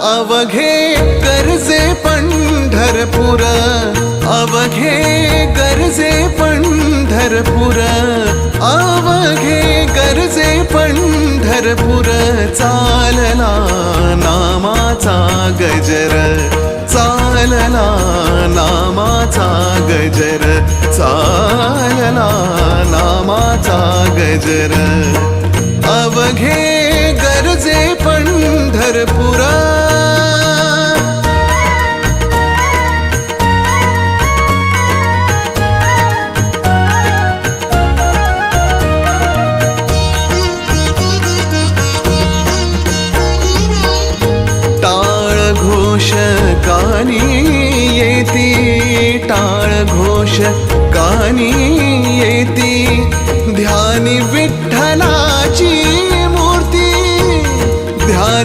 अवघे गरजे पंढरपूर, अवघे गरजे पंढरपूर, अवघे गरजे पंढरपूर. चालला नामाचा गजर, चालला नामाचा गजर, चालला नामाचा गजर. अवघे गरजे पंढरपूर. टाळ घोष कानी येती, टाळ घोष कानी